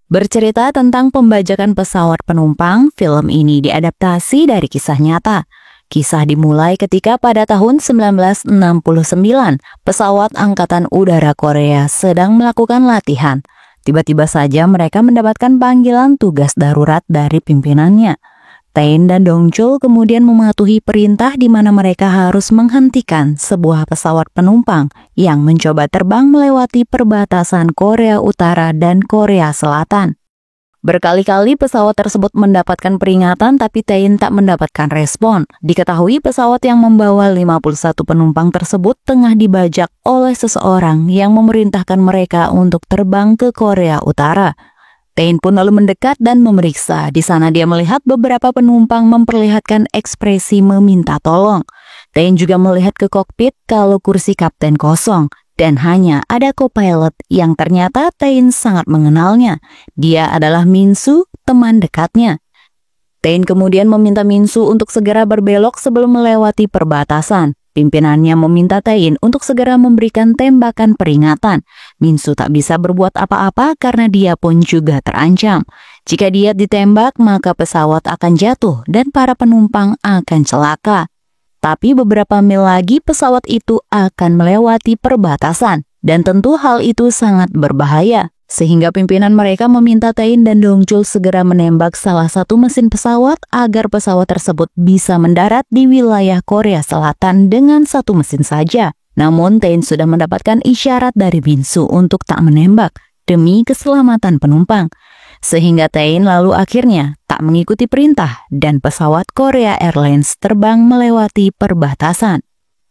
Bercerita tentang pembajakan pesawat penumpang, film ini diadaptasi dari kisah nyata. Kisah dimulai ketika pada tahun 1969, pesawat Angkatan Udara Korea sedang melakukan latihan. Tiba-tiba saja mereka mendapatkan panggilan tugas darurat dari pimpinannya. Tae-in dan Dong-chul kemudian mematuhi perintah di mana mereka harus menghentikan sebuah pesawat penumpang yang mencoba terbang melewati perbatasan Korea Utara dan Korea Selatan. Berkali-kali pesawat tersebut mendapatkan peringatan tapi Tae-in tak mendapatkan respon. Diketahui pesawat yang membawa 51 penumpang tersebut tengah dibajak oleh seseorang yang memerintahkan mereka untuk terbang ke Korea Utara. Tae-in pun lalu mendekat dan memeriksa. Di sana dia melihat beberapa penumpang memperlihatkan ekspresi meminta tolong. Tae-in juga melihat ke kokpit kalau kursi kapten kosong. Dan hanya ada co-pilot yang ternyata Tae-in sangat mengenalnya. Dia adalah Min-soo, teman dekatnya. Tae-in kemudian meminta Min-soo untuk segera berbelok sebelum melewati perbatasan. Pimpinannya meminta Tae-in untuk segera memberikan tembakan peringatan. Min-soo tak bisa berbuat apa-apa karena dia pun juga terancam. Jika dia ditembak, maka pesawat akan jatuh dan para penumpang akan celaka. Tapi beberapa mil lagi pesawat itu akan melewati perbatasan. Dan tentu hal itu sangat berbahaya. Sehingga pimpinan mereka meminta Tae-in dan Dong-chul segera menembak salah satu mesin pesawat agar pesawat tersebut bisa mendarat di wilayah Korea Selatan dengan satu mesin saja. Namun Tae-in sudah mendapatkan isyarat dari Min-soo untuk tak menembak demi keselamatan penumpang. Sehingga Tae-in lalu akhirnya tak mengikuti perintah dan pesawat Korea Airlines terbang melewati perbatasan.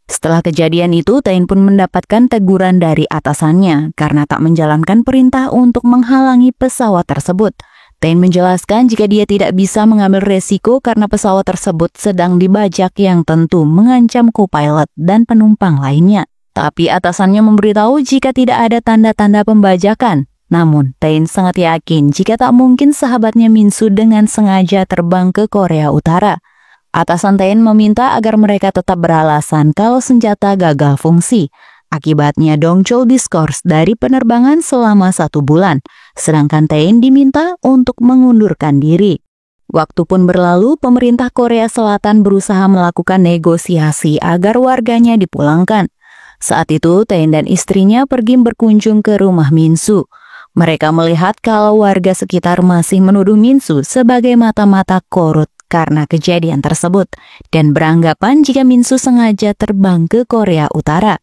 Setelah kejadian itu, Tae-in pun mendapatkan teguran dari atasannya karena tak menjalankan perintah untuk menghalangi pesawat tersebut. Tae-in menjelaskan jika dia tidak bisa mengambil resiko karena pesawat tersebut sedang dibajak yang tentu mengancam co-pilot dan penumpang lainnya. Tapi atasannya memberitahu jika tidak ada tanda-tanda pembajakan. Namun, Tae-in sangat yakin jika tak mungkin sahabatnya Min-soo dengan sengaja terbang ke Korea Utara. Atasan Tae-in meminta agar mereka tetap beralasan kalau senjata gagal fungsi. Akibatnya Dong-chul diskors dari penerbangan selama 1 bulan, sedangkan Tae-in diminta untuk mengundurkan diri. Waktu pun berlalu, pemerintah Korea Selatan berusaha melakukan negosiasi agar warganya dipulangkan. Saat itu, Tae-in dan istrinya pergi berkunjung ke rumah Min-soo. Mereka melihat kalau warga sekitar masih menuduh Min-soo sebagai mata-mata korut karena kejadian tersebut dan beranggapan jika Min-soo sengaja terbang ke Korea Utara.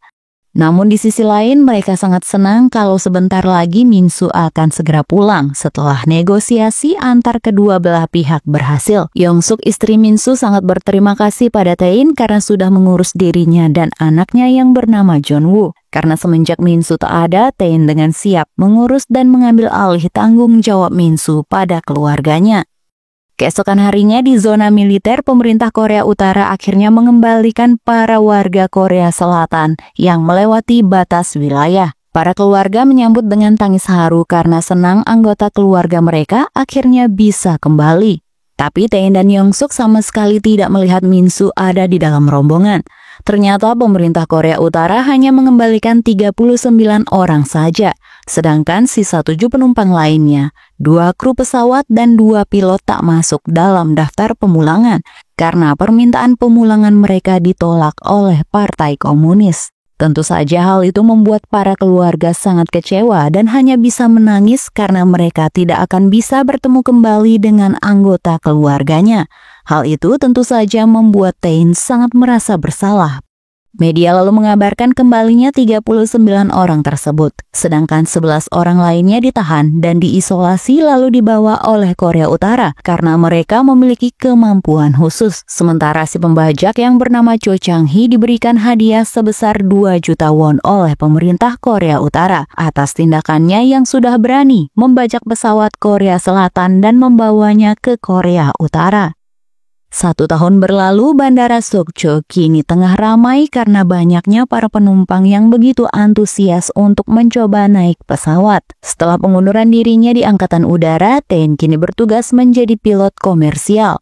Namun di sisi lain mereka sangat senang kalau sebentar lagi Min-soo akan segera pulang setelah negosiasi antar kedua belah pihak berhasil. Yong-suk istri Min-soo sangat berterima kasih pada Tae-in karena sudah mengurus dirinya dan anaknya yang bernama Jeon-woo. Karena semenjak Min-soo tak ada, Tae-in dengan siap mengurus dan mengambil alih tanggung jawab Min-soo pada keluarganya. Keesokan harinya di zona militer, pemerintah Korea Utara akhirnya mengembalikan para warga Korea Selatan yang melewati batas wilayah. Para keluarga menyambut dengan tangis haru karena senang anggota keluarga mereka akhirnya bisa kembali. Tapi Tae-in dan Yong-suk sama sekali tidak melihat Min-soo ada di dalam rombongan. Ternyata pemerintah Korea Utara hanya mengembalikan 39 orang saja, sedangkan sisa 7 penumpang lainnya, 2 kru pesawat dan 2 pilot tak masuk dalam daftar pemulangan karena permintaan pemulangan mereka ditolak oleh Partai Komunis. Tentu saja hal itu membuat para keluarga sangat kecewa dan hanya bisa menangis karena mereka tidak akan bisa bertemu kembali dengan anggota keluarganya. Hal itu tentu saja membuat Tae-in sangat merasa bersalah. Media lalu mengabarkan kembalinya 39 orang tersebut, sedangkan 11 orang lainnya ditahan dan diisolasi lalu dibawa oleh Korea Utara karena mereka memiliki kemampuan khusus. Sementara si pembajak yang bernama Cho Chang-hee diberikan hadiah sebesar 2 juta won oleh pemerintah Korea Utara atas tindakannya yang sudah berani membajak pesawat Korea Selatan dan membawanya ke Korea Utara. 1 tahun berlalu, Bandara Sokcho kini tengah ramai karena banyaknya para penumpang yang begitu antusias untuk mencoba naik pesawat. Setelah pengunduran dirinya di Angkatan Udara, Tae-in kini bertugas menjadi pilot komersial.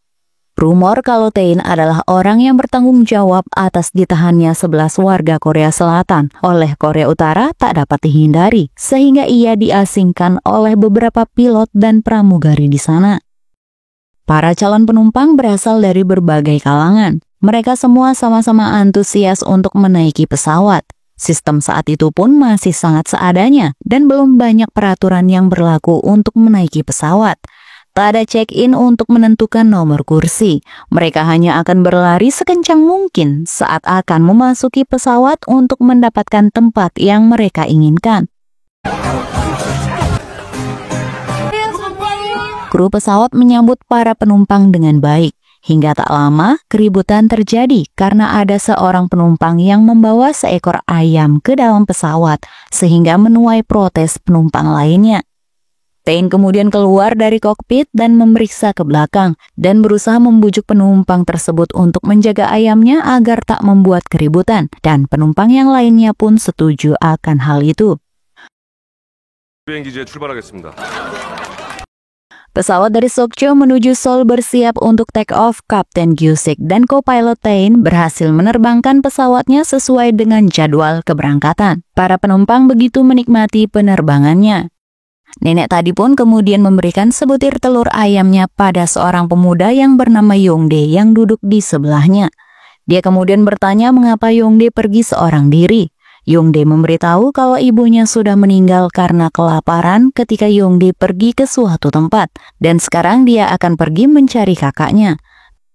Rumor kalau Tae-in adalah orang yang bertanggung jawab atas ditahannya 11 warga Korea Selatan oleh Korea Utara tak dapat dihindari, sehingga ia diasingkan oleh beberapa pilot dan pramugari di sana. Para calon penumpang berasal dari berbagai kalangan. Mereka semua sama-sama antusias untuk menaiki pesawat. Sistem saat itu pun masih sangat seadanya dan belum banyak peraturan yang berlaku untuk menaiki pesawat. Tak ada check-in untuk menentukan nomor kursi. Mereka hanya akan berlari sekencang mungkin saat akan memasuki pesawat untuk mendapatkan tempat yang mereka inginkan. Kru pesawat menyambut para penumpang dengan baik. Hingga tak lama, keributan terjadi karena ada seorang penumpang yang membawa seekor ayam ke dalam pesawat, sehingga menuai protes penumpang lainnya. Tae-in kemudian keluar dari kokpit dan memeriksa ke belakang, dan berusaha membujuk penumpang tersebut untuk menjaga ayamnya agar tak membuat keributan, dan penumpang yang lainnya pun setuju akan hal itu. 비행기지에 출발하겠습니다. Pesawat dari Sokcho menuju Seoul bersiap untuk take off. Kapten Gyu-sik dan co-pilot Tae-in berhasil menerbangkan pesawatnya sesuai dengan jadwal keberangkatan. Para penumpang begitu menikmati penerbangannya. Nenek tadi pun kemudian memberikan sebutir telur ayamnya pada seorang pemuda yang bernama Yongdae yang duduk di sebelahnya. Dia kemudian bertanya mengapa Yongdae pergi seorang diri. Yongdae memberitahu kalau ibunya sudah meninggal karena kelaparan ketika Yongdae pergi ke suatu tempat, dan sekarang dia akan pergi mencari kakaknya.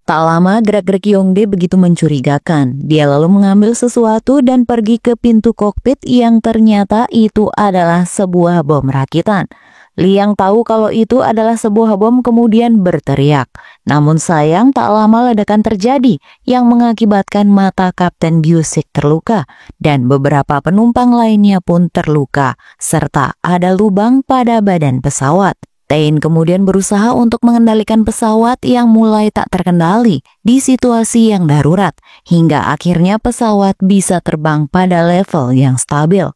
Tak lama gerak-gerik Yongdae begitu mencurigakan. Dia lalu mengambil sesuatu dan pergi ke pintu kokpit yang ternyata itu adalah sebuah bom rakitan. Lee yang tahu kalau itu adalah sebuah bom kemudian berteriak. Namun sayang tak lama ledakan terjadi yang mengakibatkan mata Kapten Gyu-sik terluka dan beberapa penumpang lainnya pun terluka serta ada lubang pada badan pesawat. Tae-in kemudian berusaha untuk mengendalikan pesawat yang mulai tak terkendali di situasi yang darurat hingga akhirnya pesawat bisa terbang pada level yang stabil.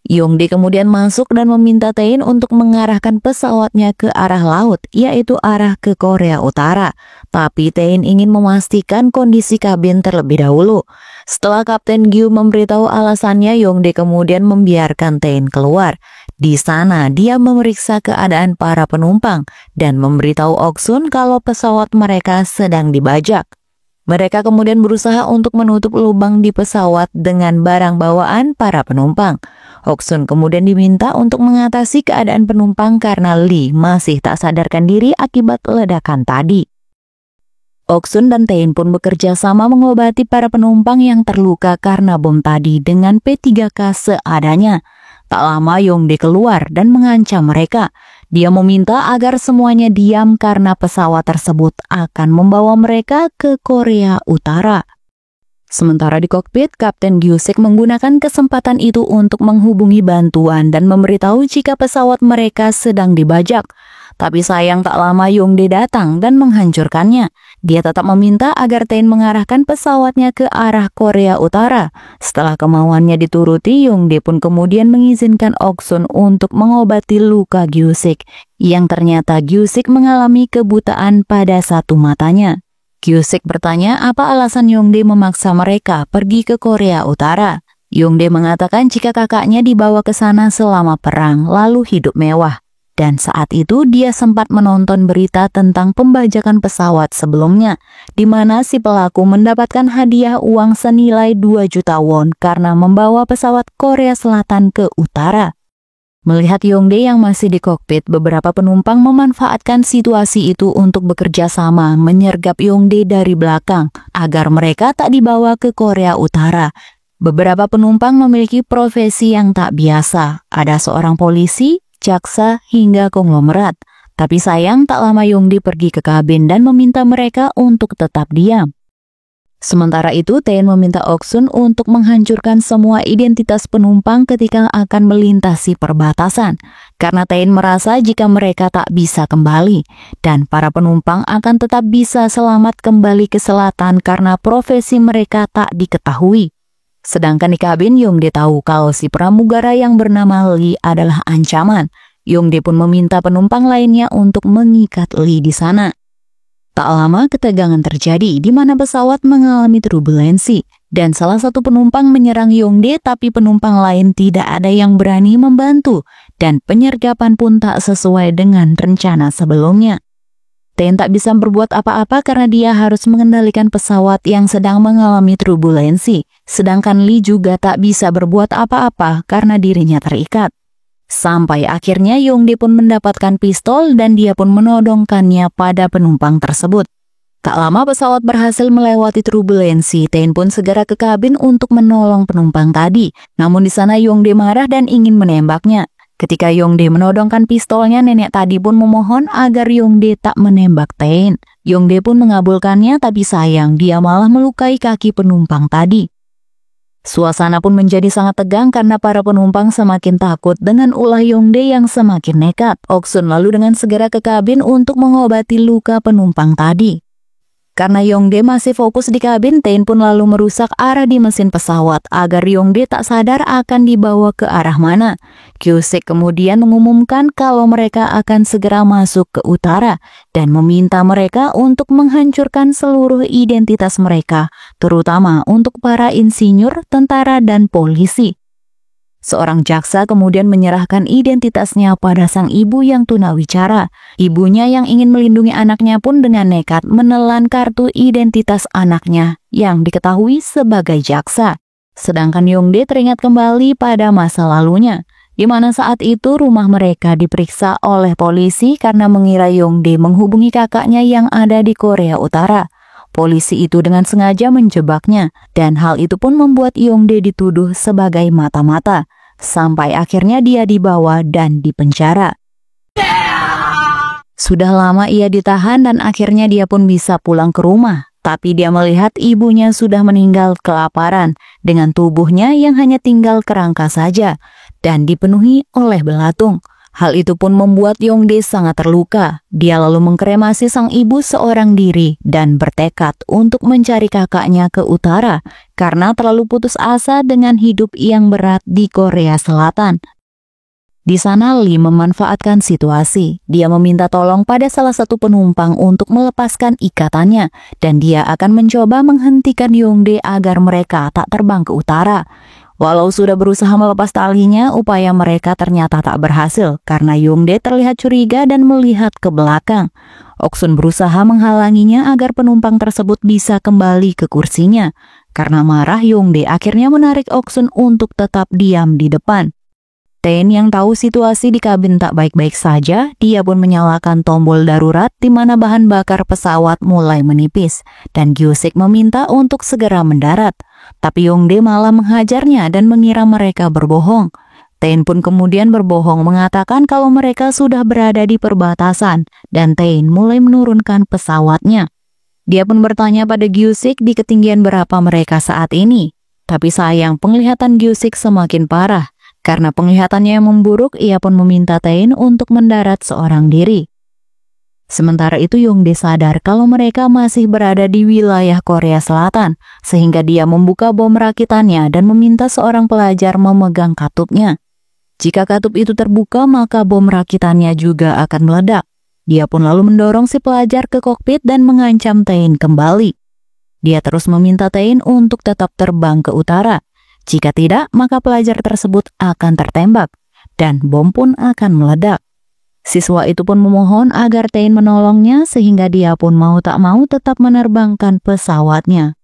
Yongdae kemudian masuk dan meminta Tae-in untuk mengarahkan pesawatnya ke arah laut, yaitu arah ke Korea Utara. Tapi Tae-in ingin memastikan kondisi kabin terlebih dahulu. Setelah Kapten Gyu memberitahu alasannya, Yongdae kemudian membiarkan Tae-in keluar. Di sana, dia memeriksa keadaan para penumpang dan memberitahu Ok-sun kalau pesawat mereka sedang dibajak. Mereka kemudian berusaha untuk menutup lubang di pesawat dengan barang bawaan para penumpang. Ok-sun kemudian diminta untuk mengatasi keadaan penumpang karena Lee masih tak sadarkan diri akibat ledakan tadi. Ok-sun dan Tae-in pun bekerja sama mengobati para penumpang yang terluka karena bom tadi dengan P3K seadanya. Tak lama Yongdae keluar dan mengancam mereka. Dia meminta agar semuanya diam karena pesawat tersebut akan membawa mereka ke Korea Utara. Sementara di kokpit, Kapten Gyu-sik menggunakan kesempatan itu untuk menghubungi bantuan dan memberitahu jika pesawat mereka sedang dibajak. Tapi sayang tak lama Yongdae datang dan menghancurkannya. Dia tetap meminta agar Tae-in mengarahkan pesawatnya ke arah Korea Utara. Setelah kemauannya dituruti, Yongdae pun kemudian mengizinkan Ok-sun untuk mengobati luka Gyu-sik, yang ternyata Gyu-sik mengalami kebutaan pada satu matanya. Gyu-sik bertanya apa alasan Yongdae memaksa mereka pergi ke Korea Utara. Yongdae mengatakan jika kakaknya dibawa ke sana selama perang lalu hidup mewah. Dan saat itu dia sempat menonton berita tentang pembajakan pesawat sebelumnya, di mana si pelaku mendapatkan hadiah uang senilai 2 juta won karena membawa pesawat Korea Selatan ke utara. Melihat Yongdae yang masih di kokpit, beberapa penumpang memanfaatkan situasi itu untuk bekerja sama menyergap Yongdae dari belakang agar mereka tak dibawa ke Korea Utara. Beberapa penumpang memiliki profesi yang tak biasa. Ada seorang polisi, jaksa, hingga konglomerat. Tapi sayang tak lama Yongdae pergi ke kabin dan meminta mereka untuk tetap diam. Sementara itu, Tae-in meminta Ok-sun untuk menghancurkan semua identitas penumpang ketika akan melintasi perbatasan. Karena Tae-in merasa jika mereka tak bisa kembali, dan para penumpang akan tetap bisa selamat kembali ke selatan karena profesi mereka tak diketahui. Sedangkan di kabin, Yongdae tahu kalau si pramugara yang bernama Lee adalah ancaman. Yongdae pun meminta penumpang lainnya untuk mengikat Lee di sana. Tak lama ketegangan terjadi di mana pesawat mengalami turbulensi dan salah satu penumpang menyerang Yongdae, tapi penumpang lain tidak ada yang berani membantu dan penyergapan pun tak sesuai dengan rencana sebelumnya. Tae tak bisa berbuat apa-apa karena dia harus mengendalikan pesawat yang sedang mengalami turbulensi, sedangkan Lee juga tak bisa berbuat apa-apa karena dirinya terikat. Sampai akhirnya Yongdae pun mendapatkan pistol dan dia pun menodongkannya pada penumpang tersebut. Tak lama pesawat berhasil melewati turbulensi, Tae pun segera ke kabin untuk menolong penumpang tadi. Namun di sana Yongdae marah dan ingin menembaknya. Ketika Yongdae menodongkan pistolnya, nenek tadi pun memohon agar Yongdae tak menembak Tae. Yongdae pun mengabulkannya, tapi sayang dia malah melukai kaki penumpang tadi. Suasana pun menjadi sangat tegang karena para penumpang semakin takut dengan ulah Yongdae yang semakin nekat. Oksun lalu dengan segera ke kabin untuk mengobati luka penumpang tadi. Karena Yongdae masih fokus di kabin, Tae pun lalu merusak arah di mesin pesawat agar Yongdae tak sadar akan dibawa ke arah mana. Kyu-sik kemudian mengumumkan kalau mereka akan segera masuk ke utara dan meminta mereka untuk menghancurkan seluruh identitas mereka, terutama untuk para insinyur, tentara, dan polisi. Seorang jaksa kemudian menyerahkan identitasnya pada sang ibu yang tunawicara. Ibunya yang ingin melindungi anaknya pun dengan nekat menelan kartu identitas anaknya yang diketahui sebagai jaksa. Sedangkan Yongdae teringat kembali pada masa lalunya, di mana saat itu rumah mereka diperiksa oleh polisi karena mengira Yongdae menghubungi kakaknya yang ada di Korea Utara. Polisi itu dengan sengaja menjebaknya, dan hal itu pun membuat Yongdae dituduh sebagai mata-mata. Sampai akhirnya dia dibawa dan dipenjara. Sudah lama ia ditahan dan akhirnya dia pun bisa pulang ke rumah. Tapi dia melihat ibunya sudah meninggal kelaparan dengan tubuhnya yang hanya tinggal kerangka saja dan dipenuhi oleh belatung. Hal itu pun membuat Yongdae sangat terluka. Dia lalu mengkremasi sang ibu seorang diri dan bertekad untuk mencari kakaknya ke utara karena terlalu putus asa dengan hidup yang berat di Korea Selatan. Di sana Lee memanfaatkan situasi. Dia meminta tolong pada salah satu penumpang untuk melepaskan ikatannya dan dia akan mencoba menghentikan Yongdae agar mereka tak terbang ke utara. Walau sudah berusaha melepas talinya, upaya mereka ternyata tak berhasil karena Yongdae terlihat curiga dan melihat ke belakang. Oksun berusaha menghalanginya agar penumpang tersebut bisa kembali ke kursinya. Karena marah, Yongdae akhirnya menarik Oksun untuk tetap diam di depan. Tae yang tahu situasi di kabin tak baik-baik saja, dia pun menyalakan tombol darurat di mana bahan bakar pesawat mulai menipis dan Kyu-sik meminta untuk segera mendarat. Tapi Yongdae malah menghajarnya dan mengira mereka berbohong. Tae pun kemudian berbohong mengatakan kalau mereka sudah berada di perbatasan dan Tae mulai menurunkan pesawatnya. Dia pun bertanya pada Kyu-sik di ketinggian berapa mereka saat ini. Tapi sayang penglihatan Kyu-sik semakin parah. Karena penglihatannya yang memburuk, ia pun meminta Tae untuk mendarat seorang diri. Sementara itu Yongdae sadar kalau mereka masih berada di wilayah Korea Selatan, sehingga dia membuka bom rakitannya dan meminta seorang pelajar memegang katupnya. Jika katup itu terbuka, maka bom rakitannya juga akan meledak. Dia pun lalu mendorong si pelajar ke kokpit dan mengancam Tae kembali. Dia terus meminta Tae untuk tetap terbang ke utara. Jika tidak, maka pelajar tersebut akan tertembak dan bom pun akan meledak. Siswa itu pun memohon agar Tae menolongnya sehingga dia pun mau tak mau tetap menerbangkan pesawatnya.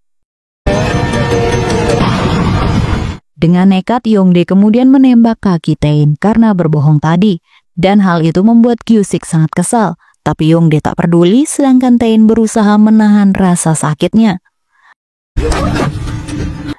Dengan nekat, Yongdae kemudian menembak kaki Tae karena berbohong tadi, dan hal itu membuat Kyu-sik sangat kesal. Tapi Yongdae tak peduli, sedangkan Tae berusaha menahan rasa sakitnya.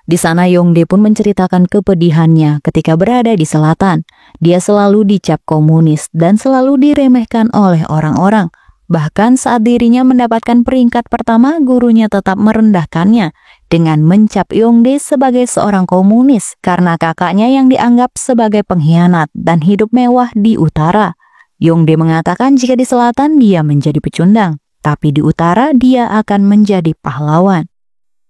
Di sana Yongdae pun menceritakan kepedihannya ketika berada di selatan. Dia selalu dicap komunis dan selalu diremehkan oleh orang-orang. Bahkan saat dirinya mendapatkan peringkat pertama, gurunya tetap merendahkannya dengan mencap Yongdae sebagai seorang komunis karena kakaknya yang dianggap sebagai pengkhianat dan hidup mewah di utara. Yongdae mengatakan jika di selatan dia menjadi pecundang, tapi di utara dia akan menjadi pahlawan.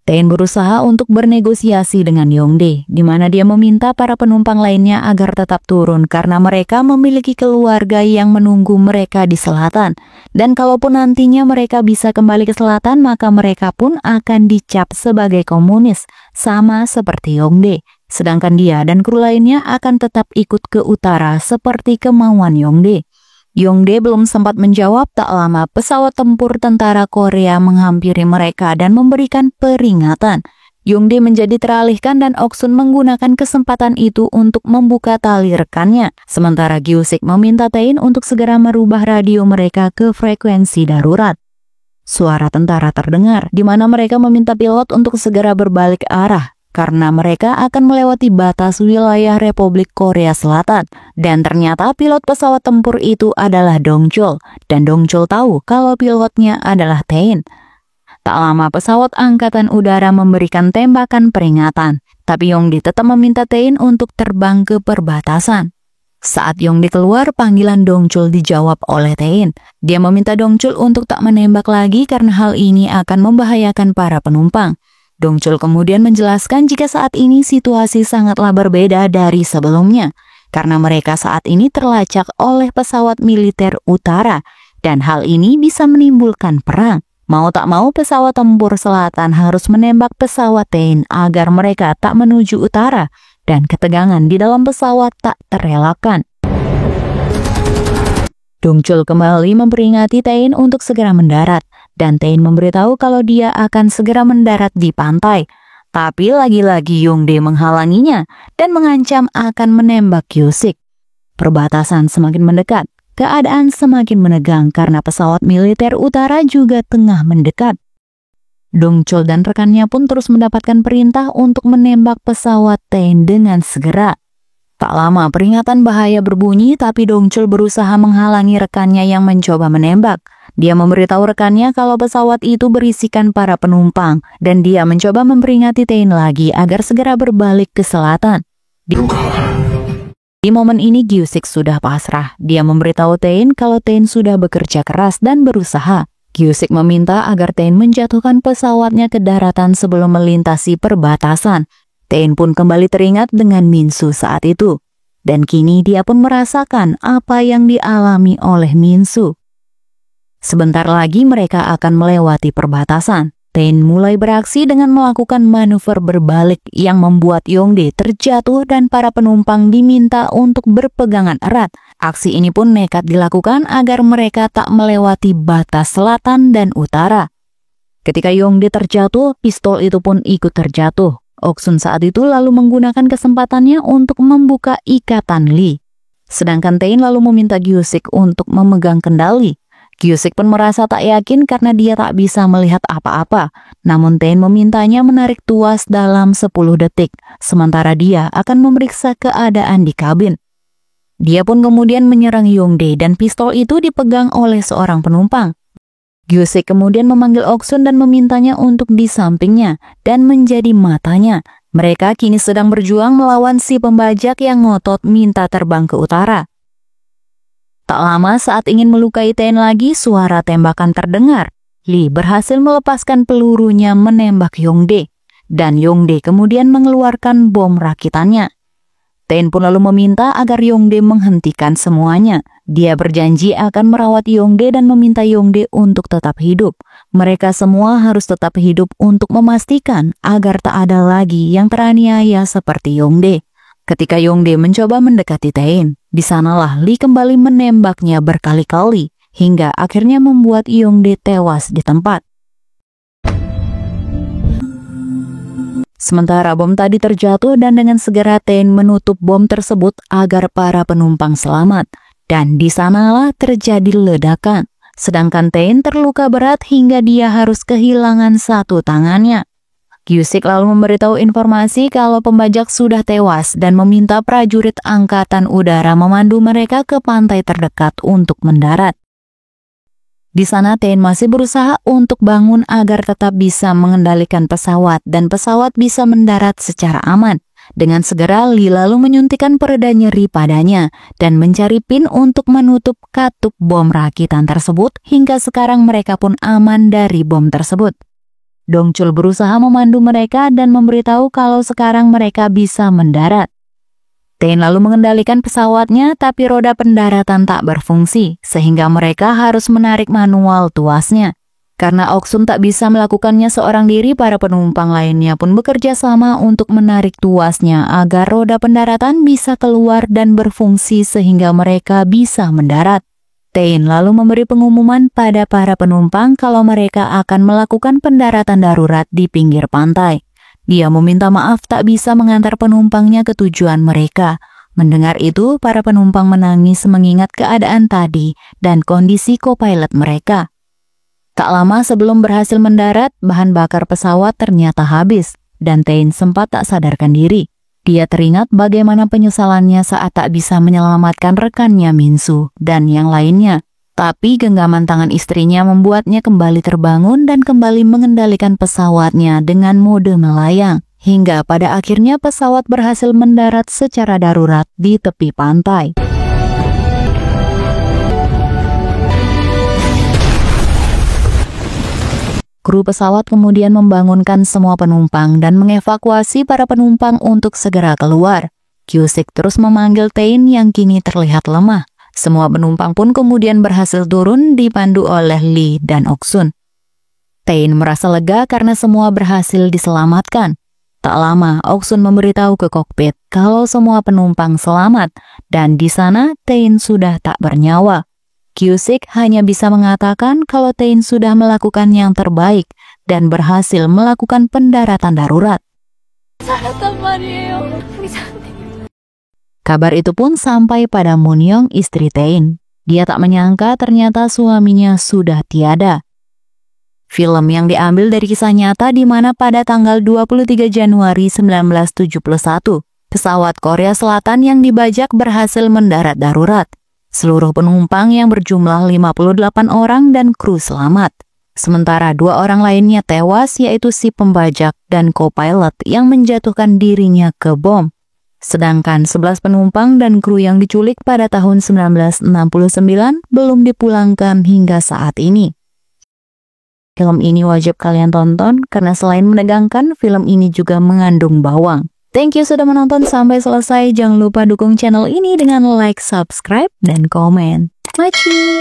Tae-in berusaha untuk bernegosiasi dengan Yongdae, di mana dia meminta para penumpang lainnya agar tetap turun karena mereka memiliki keluarga yang menunggu mereka di selatan. Dan kalaupun nantinya mereka bisa kembali ke selatan, maka mereka pun akan dicap sebagai komunis, sama seperti Yongdae. Sedangkan dia dan kru lainnya akan tetap ikut ke utara seperti kemauan Yongdae. Yongdae belum sempat menjawab, tak lama pesawat tempur tentara Korea menghampiri mereka dan memberikan peringatan. Yongdae menjadi teralihkan dan Oksun menggunakan kesempatan itu untuk membuka tali rekannya. Sementara Gyu-sik meminta Tae-in untuk segera merubah radio mereka ke frekuensi darurat. Suara tentara terdengar, di mana mereka meminta pilot untuk segera berbalik arah, karena mereka akan melewati batas wilayah Republik Korea Selatan. Dan ternyata pilot pesawat tempur itu adalah Dong-chul, dan Dong-chul tahu kalau pilotnya adalah Tae-in. Tak lama pesawat angkatan udara memberikan tembakan peringatan, tapi Yongdae tetap meminta Tae-in untuk terbang ke perbatasan. Saat Yongdae keluar, panggilan Dong-chul dijawab oleh Tae-in. Dia meminta Dong-chul untuk tak menembak lagi karena hal ini akan membahayakan para penumpang. Dong-chul kemudian menjelaskan jika saat ini situasi sangatlah berbeda dari sebelumnya, karena mereka saat ini terlacak oleh pesawat militer utara, dan hal ini bisa menimbulkan perang. Mau tak mau pesawat tempur selatan harus menembak pesawat Tae-in agar mereka tak menuju utara, dan ketegangan di dalam pesawat tak terelakkan. Dong-chul kembali memperingati Tae-in untuk segera mendarat, dan Tae-in memberitahu kalau dia akan segera mendarat di pantai. Tapi lagi-lagi Yongdae menghalanginya dan mengancam akan menembak Gyu-sik. Perbatasan semakin mendekat, keadaan semakin menegang karena pesawat militer utara juga tengah mendekat. Dong-chul dan rekannya pun terus mendapatkan perintah untuk menembak pesawat Tae-in dengan segera. Tak lama peringatan bahaya berbunyi, tapi Dong-chul berusaha menghalangi rekannya yang mencoba menembak. Dia memberitahu rekannya kalau pesawat itu berisikan para penumpang, dan dia mencoba memperingati Tae-in lagi agar segera berbalik ke selatan. Di momen ini Gyu-sik sudah pasrah. Dia memberitahu Tae-in kalau Tae-in sudah bekerja keras dan berusaha. Gyu-sik meminta agar Tae-in menjatuhkan pesawatnya ke daratan sebelum melintasi perbatasan. Tae-in pun kembali teringat dengan Min-soo saat itu. Dan kini dia pun merasakan apa yang dialami oleh Min-soo. Sebentar lagi mereka akan melewati perbatasan. Tae-in mulai beraksi dengan melakukan manuver berbalik yang membuat Yongdae terjatuh dan para penumpang diminta untuk berpegangan erat. Aksi ini pun nekat dilakukan agar mereka tak melewati batas selatan dan utara. Ketika Yongdae terjatuh, pistol itu pun ikut terjatuh. Oksun saat itu lalu menggunakan kesempatannya untuk membuka ikatan Lee. Sedangkan Tae-in lalu meminta Gyu-sik untuk memegang kendali. Gyu-sik pun merasa tak yakin karena dia tak bisa melihat apa-apa. Namun Tae-in memintanya menarik tuas dalam 10 detik, sementara dia akan memeriksa keadaan di kabin. Dia pun kemudian menyerang Yongdae dan pistol itu dipegang oleh seorang penumpang. Gyu-sik kemudian memanggil Oksun dan memintanya untuk di sampingnya dan menjadi matanya. Mereka kini sedang berjuang melawan si pembajak yang ngotot minta terbang ke utara. Tak lama saat ingin melukai Tae-in lagi, suara tembakan terdengar. Lee berhasil melepaskan pelurunya menembak Yongdae, dan Yongdae kemudian mengeluarkan bom rakitannya. Tae-in pun lalu meminta agar Yongdae menghentikan semuanya. Dia berjanji akan merawat Yongdae dan meminta Yongdae untuk tetap hidup. Mereka semua harus tetap hidup untuk memastikan agar tak ada lagi yang teraniaya seperti Yongdae. Ketika Yongdae mencoba mendekati Tae-in, di sanalah Lee kembali menembaknya berkali-kali, hingga akhirnya membuat Yongdae tewas di tempat. Sementara bom tadi terjatuh dan dengan segera Tae-in menutup bom tersebut agar para penumpang selamat. Dan di sanalah terjadi ledakan. Sedangkan Tae-in terluka berat hingga dia harus kehilangan satu tangannya. Gyu-sik lalu memberitahu informasi kalau pembajak sudah tewas dan meminta prajurit angkatan udara memandu mereka ke pantai terdekat untuk mendarat. Di sana Tae-in masih berusaha untuk bangun agar tetap bisa mengendalikan pesawat dan pesawat bisa mendarat secara aman. Dengan segera Lee lalu menyuntikkan pereda nyeri padanya dan mencari pin untuk menutup katup bom rakitan tersebut hingga sekarang mereka pun aman dari bom tersebut. Dongchul berusaha memandu mereka dan memberitahu kalau sekarang mereka bisa mendarat. Tae lalu mengendalikan pesawatnya, tapi roda pendaratan tak berfungsi, sehingga mereka harus menarik manual tuasnya. Karena Oksun tak bisa melakukannya seorang diri, para penumpang lainnya pun bekerja sama untuk menarik tuasnya agar roda pendaratan bisa keluar dan berfungsi sehingga mereka bisa mendarat. Tae lalu memberi pengumuman pada para penumpang kalau mereka akan melakukan pendaratan darurat di pinggir pantai. Dia meminta maaf tak bisa mengantar penumpangnya ke tujuan mereka. Mendengar itu, para penumpang menangis mengingat keadaan tadi dan kondisi co-pilot mereka. Tak lama sebelum berhasil mendarat, bahan bakar pesawat ternyata habis, dan Tae sempat tak sadarkan diri. Dia teringat bagaimana penyesalannya saat tak bisa menyelamatkan rekannya Minsu dan yang lainnya. Tapi genggaman tangan istrinya membuatnya kembali terbangun dan kembali mengendalikan pesawatnya dengan mode melayang. Hingga pada akhirnya pesawat berhasil mendarat secara darurat di tepi pantai. Kru pesawat kemudian membangunkan semua penumpang dan mengevakuasi para penumpang untuk segera keluar. Kyusik terus memanggil Tae yang kini terlihat lemah. Semua penumpang pun kemudian berhasil turun dipandu oleh Lee dan Oksun. Tae merasa lega karena semua berhasil diselamatkan. Tak lama, Oksun memberitahu ke kokpit kalau semua penumpang selamat dan di sana Tae sudah tak bernyawa. Kyusik hanya bisa mengatakan kalau Tae sudah melakukan yang terbaik dan berhasil melakukan pendaratan darurat. Kabar itu pun sampai pada Moon-young, istri Tae. Dia tak menyangka ternyata suaminya sudah tiada. Film yang diambil dari kisah nyata di mana pada tanggal 23 Januari 1971, pesawat Korea Selatan yang dibajak berhasil mendarat darurat. Seluruh penumpang yang berjumlah 58 orang dan kru selamat. Sementara 2 orang lainnya tewas, yaitu si pembajak dan co-pilot yang menjatuhkan dirinya ke bom. Sedangkan 11 penumpang dan kru yang diculik pada tahun 1969 belum dipulangkan hingga saat ini. Film ini wajib kalian tonton karena selain menegangkan, film ini juga mengandung bawang. Thank you sudah menonton sampai selesai. Jangan lupa dukung channel ini dengan like, subscribe, dan komen. Maci!